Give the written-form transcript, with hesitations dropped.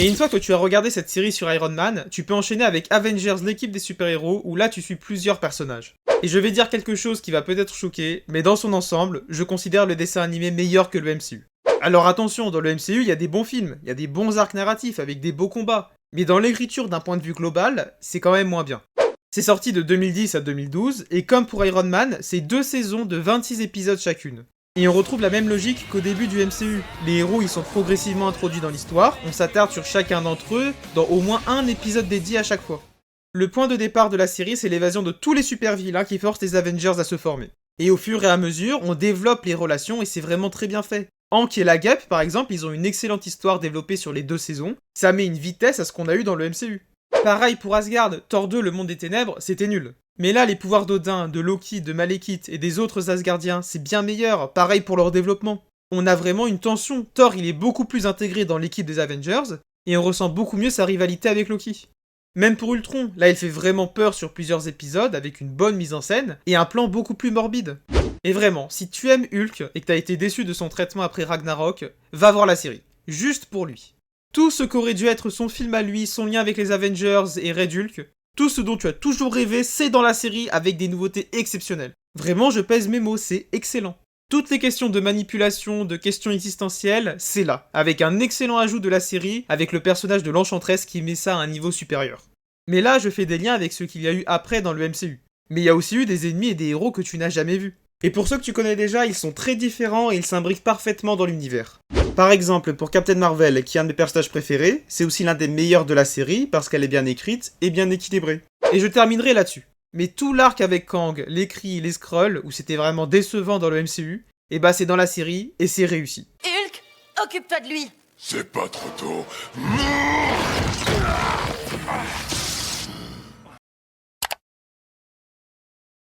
Et une fois que tu as regardé cette série sur Iron Man, tu peux enchaîner avec Avengers, l'équipe des super-héros, où là tu suis plusieurs personnages. Et je vais dire quelque chose qui va peut-être choquer, mais dans son ensemble, je considère le dessin animé meilleur que le MCU. Alors attention, dans le MCU, il y a des bons films, il y a des bons arcs narratifs avec des beaux combats, mais dans l'écriture d'un point de vue global, c'est quand même moins bien. C'est sorti de 2010 à 2012, et comme pour Iron Man, c'est 2 saisons de 26 épisodes chacune. Et on retrouve la même logique qu'au début du MCU. Les héros ils sont progressivement introduits dans l'histoire, on s'attarde sur chacun d'entre eux dans au moins un épisode dédié à chaque fois. Le point de départ de la série c'est l'évasion de tous les super vilains qui forcent les Avengers à se former. Et au fur et à mesure, on développe les relations et c'est vraiment très bien fait. Hank et la Guêpe par exemple, ils ont une excellente histoire développée sur les 2 saisons, ça met une vitesse à ce qu'on a eu dans le MCU. Pareil pour Asgard, Thor 2 le monde des ténèbres, c'était nul. Mais là, les pouvoirs d'Odin, de Loki, de Malekith et des autres Asgardiens, c'est bien meilleur, pareil pour leur développement. On a vraiment une tension, Thor il est beaucoup plus intégré dans l'équipe des Avengers, et on ressent beaucoup mieux sa rivalité avec Loki. Même pour Ultron, là il fait vraiment peur sur plusieurs épisodes avec une bonne mise en scène et un plan beaucoup plus morbide. Et vraiment, si tu aimes Hulk et que t'as été déçu de son traitement après Ragnarok, va voir la série, juste pour lui. Tout ce qu'aurait dû être son film à lui, son lien avec les Avengers et Red Hulk, tout ce dont tu as toujours rêvé, c'est dans la série avec des nouveautés exceptionnelles. Vraiment, je pèse mes mots, c'est excellent. Toutes les questions de manipulation, de questions existentielles, c'est là, avec un excellent ajout de la série, avec le personnage de l'Enchantresse qui met ça à un niveau supérieur. Mais là, je fais des liens avec ce qu'il y a eu après dans le MCU. Mais il y a aussi eu des ennemis et des héros que tu n'as jamais vus. Et pour ceux que tu connais déjà, ils sont très différents et ils s'imbriquent parfaitement dans l'univers. Par exemple, pour Captain Marvel, qui est un de mes personnages préférés, c'est aussi l'un des meilleurs de la série parce qu'elle est bien écrite et bien équilibrée. Et je terminerai là-dessus. Mais tout l'arc avec Kang, les Kree, les Skrulls, où c'était vraiment décevant dans le MCU, et bah c'est dans la série et c'est réussi. Hulk, occupe-toi de lui. C'est pas trop tôt.